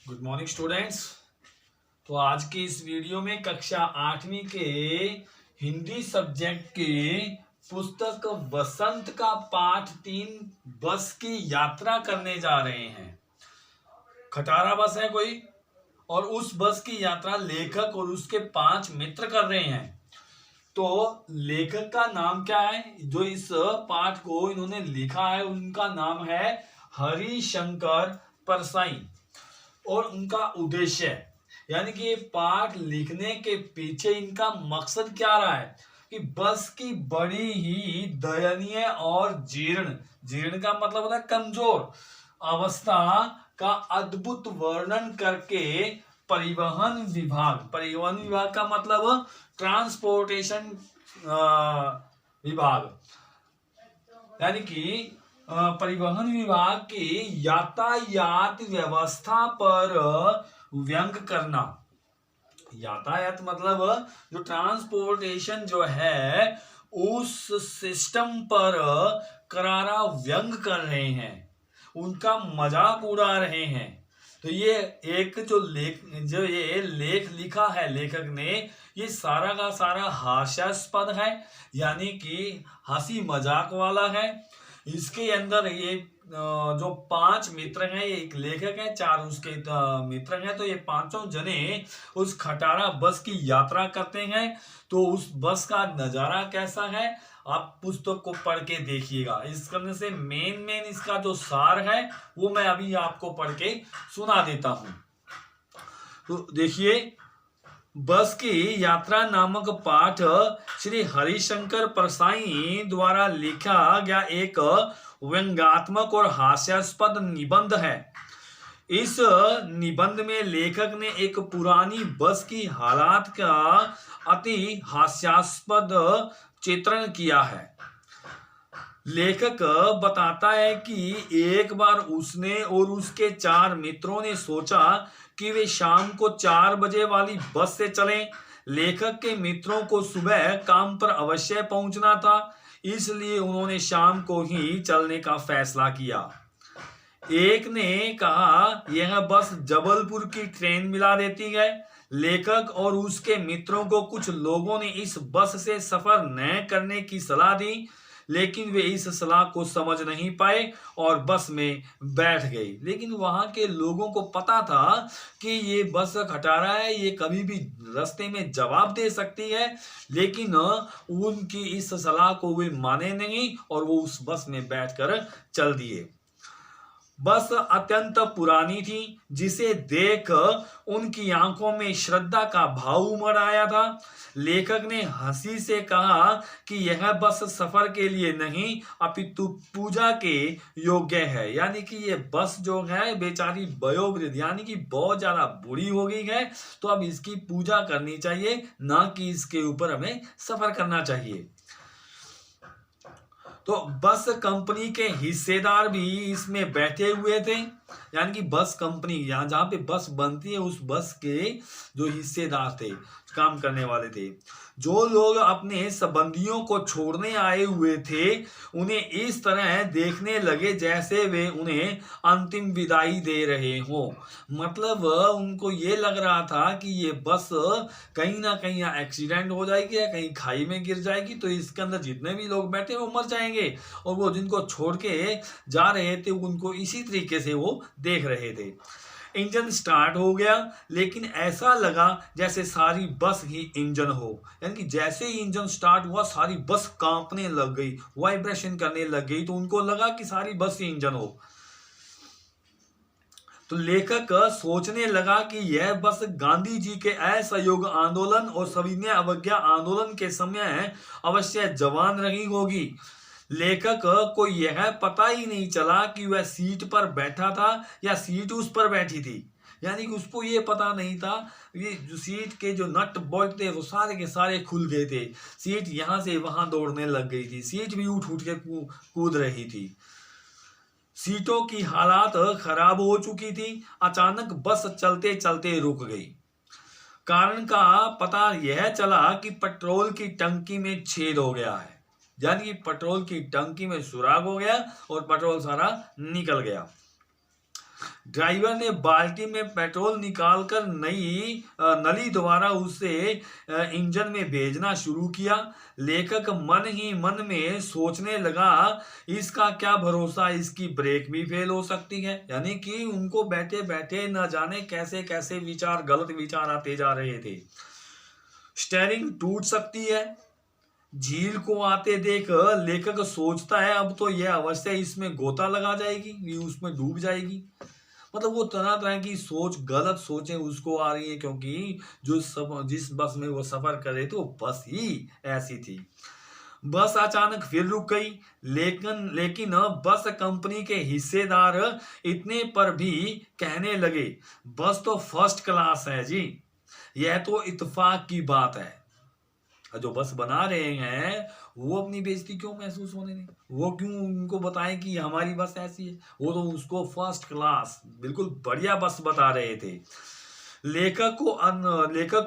Good morning students. तो आज की इस वीडियो में कक्षा 8वीं के हिंदी सब्जेक्ट के पुस्तक बसंत का पाठ 3 बस की यात्रा करने जा रहे हैं। खटारा बस है कोई और उस बस की यात्रा लेखक और उसके 5 मित्र कर रहे हैं। तो लेखक का नाम क्या है? जो इस पाठ को इन्होंने लिखा है उनका नाम है हरिशंकर परसाई और उनका उद्देश्य यानी कि ये पाठ लिखने के पीछे इनका मकसद क्या रहा है कि बस की बड़ी ही दयनीय और जीर्ण का मतलब होता है कमजोर अवस्था का अद्भुत वर्णन करके परिवहन विभाग का मतलब ट्रांसपोर्टेशन विभाग यानी कि परिवहन विभाग की यातायात व्यवस्था पर व्यंग करना। यातायात मतलब जो ट्रांसपोर्टेशन जो है उस सिस्टम पर करारा व्यंग कर रहे हैं, उनका मजाक उड़ा रहे हैं। तो ये एक जो ये लेख लिखा है लेखक ने, ये सारा का सारा हास्यास्पद है यानी कि हंसी मजाक वाला है। इसके अंदर ये जो 5 मित्र हैं, ये एक लेखक है, 4 उसके मित्र हैं, तो ये पांचों जने उस खटारा बस की यात्रा करते हैं। तो उस बस का नजारा कैसा है आप पुस्तक को पढ़ के देखिएगा। इस करने से मेन इसका जो सार है वो मैं अभी आपको पढ़ के सुना देता हूं। तो देखिए, बस की यात्रा नामक पाठ श्री हरिशंकर परसाई द्वारा लिखा गया एक व्यंग्यात्मक और हास्यास्पद निबंध है। इस निबंध में लेखक ने एक पुरानी बस की हालात का अति हास्यास्पद चित्रण किया है। लेखक बताता है कि एक बार उसने और उसके 4 मित्रों ने सोचा कि वे शाम को 4 बजे वाली बस से चलें। लेखक के मित्रों को सुबह काम पर अवश्य पहुंचना था, इसलिए उन्होंने शाम को ही चलने का फैसला किया। एक ने कहा यह बस जबलपुर की ट्रेन मिला देती है। लेखक और उसके मित्रों को कुछ लोगों ने इस बस से सफर न करने की सलाह दी, लेकिन वे इस सलाह को समझ नहीं पाए और बस में बैठ गए। लेकिन वहां के लोगों को पता था कि ये बस खटारा है, ये कभी भी रास्ते में जवाब दे सकती है, लेकिन उनकी इस सलाह को वे माने नहीं और वो उस बस में बैठकर चल दिए। बस अत्यंत पुरानी थी, जिसे देख उनकी आंखों में श्रद्धा का भाव उमड़ आया था। लेखक ने हंसी से कहा कि यह बस सफर के लिए नहीं अपितु पूजा के योग्य है। यानी कि ये बस जो है बेचारी वयोवृद्ध यानी कि बहुत ज्यादा बुरी हो गई है, तो अब इसकी पूजा करनी चाहिए, ना कि इसके ऊपर हमें सफर करना चाहिए। तो बस कंपनी के हिस्सेदार भी इसमें बैठे हुए थे, यानी कि बस कंपनी यहाँ जहाँ पे बस बनती है उस बस के जो हिस्सेदार थे, काम करने वाले थे। जो लोग अपने संबंधियों को छोड़ने आए हुए थे उन्हें इस तरह देखने लगे जैसे वे उन्हें अंतिम विदाई दे रहे हो। मतलब उनको ये लग रहा था कि ये बस कहीं ना कहीं एक्सीडेंट हो जाएगी या कहीं खाई में गिर जाएगी, तो इसके अंदर जितने भी लोग बैठे वो मर जाएंगे, और वो जिनको छोड़ के जा रहे थे उनको इसी तरीके से वो देख रहे थे। इंजन स्टार्ट हो गया, लेकिन ऐसा लगा जैसे सारी बस ही इंजन हो। यानी कि जैसे ही इंजन स्टार्ट हुआ सारी बस कांपने लग गई, वाइब्रेशन करने लग गई, तो उनको लगा कि सारी बस ही इंजन हो। तो लेखक सोचने लगा कि यह बस गांधी जी के असहयोग आंदोलन और सविनय अवज्ञा आंदोलन के समय अवश्य जवान रही होगी। लेखक को यह पता ही नहीं चला कि वह सीट पर बैठा था या सीट उस पर बैठी थी। यानी कि उसको ये पता नहीं था, ये जो सीट के जो नट बोल्ट थे वो सारे के सारे खुल गए थे, सीट यहां से वहां दौड़ने लग गई थी, सीट भी उठ उठ के कूद रही थी, सीटों की हालात खराब हो चुकी थी। अचानक बस चलते चलते रुक गई। कारण का पता यह चला कि पेट्रोल की टंकी में छेद हो गया है, यानी कि पेट्रोल की टंकी में सुराग हो गया और पेट्रोल सारा निकल गया। ड्राइवर ने बाल्टी में पेट्रोल निकालकर नई नली द्वारा उसे इंजन में भेजना शुरू किया। लेखक मन ही मन में सोचने लगा, इसका क्या भरोसा, इसकी ब्रेक भी फेल हो सकती है। यानी कि उनको बैठे बैठे न जाने कैसे कैसे विचार, गलत विचार आते जा रहे थे। स्टीयरिंग टूट सकती है। झील को आते देख लेखक सोचता है, अब तो यह अवश्य इसमें गोता लगा जाएगी, ये उसमें डूब जाएगी। मतलब वो तरह तरह की सोच, गलत सोचें उसको आ रही है, क्योंकि जिस बस में वो सफर कर रहे थे वो बस ही ऐसी थी। बस अचानक फिर रुक गई, लेकिन बस कंपनी के हिस्सेदार इतने पर भी कहने लगे, बस तो फर्स्ट क्लास है जी, यह तो इत्तेफाक की बात है। जो बस बना रहे हैं वो अपनी बेइज्जती क्यों महसूस होने दें, वो क्यों उनको बताएं कि हमारी बस ऐसी है। वो तो उसको फर्स्ट क्लास बिल्कुल बढ़िया बस बता रहे थे। लेखक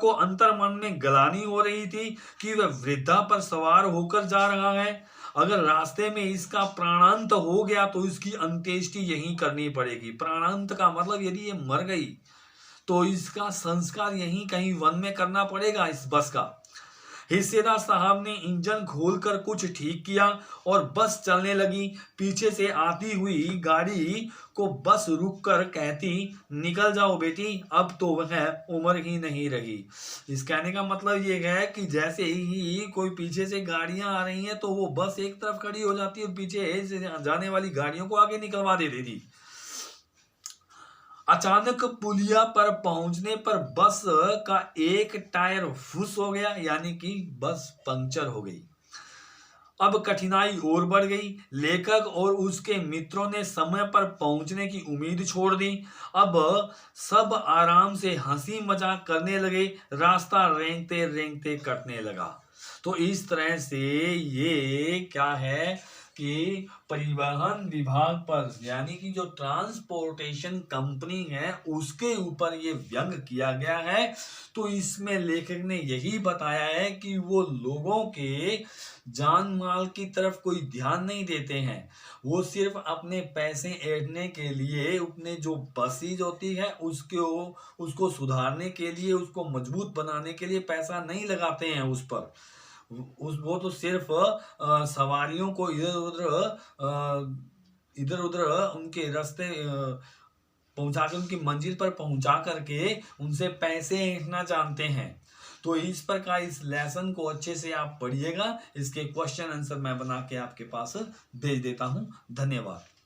को अंतर्मन में गलानी हो रही थी कि वह वृद्धा पर सवार होकर जा रहा है। अगर रास्ते में इसका प्राणांत हो गया तो इसकी अंत्येष्टि यहीं करनी पड़ेगी। प्राणांत का मतलब यदि ये मर गई तो इसका संस्कार यहीं कहीं वन में करना पड़ेगा इस बस का। हिस्सेदार साहब ने इंजन खोलकर कुछ ठीक किया और बस चलने लगी। पीछे से आती हुई गाड़ी को बस रुककर कहती, निकल जाओ बेटी, अब तो वह उम्र ही नहीं रही। इस कहने का मतलब ये है कि जैसे ही कोई पीछे से गाड़ियां आ रही हैं तो वो बस एक तरफ खड़ी हो जाती है और पीछे से जाने वाली गाड़ियों को आगे निकलवा देती थी। अचानक पुलिया पर पहुंचने पर बस का एक टायर फुस हो गया, यानी कि बस पंक्चर हो गई। अब कठिनाई और बढ़ गई। लेखक और उसके मित्रों ने समय पर पहुंचने की उम्मीद छोड़ दी। अब सब आराम से हंसी मजाक करने लगे। रास्ता रेंगते रेंगते कटने लगा। तो इस तरह से ये क्या है कि परिवहन विभाग पर, यानी कि जो ट्रांसपोर्टेशन कंपनी है उसके ऊपर ये व्यंग किया गया है। तो इसमें लेखक ने यही बताया है कि वो लोगों के जान माल की तरफ कोई ध्यान नहीं देते हैं। वो सिर्फ अपने पैसे ऐंठने के लिए, अपने जो बसेज होती है उसको सुधारने के लिए, उसको मजबूत बनाने के लिए पैसा नहीं लगाते हैं उस पर। वो तो सिर्फ सवारियों को इधर उधर उनके रास्ते पहुंचा के, उनकी मंजिल पर पहुंचा करके उनसे पैसे ऐंठना जानते हैं। तो इस प्रकार इस लेसन को अच्छे से आप पढ़िएगा। इसके क्वेश्चन आंसर मैं बना के आपके पास भेज देता हूं। धन्यवाद।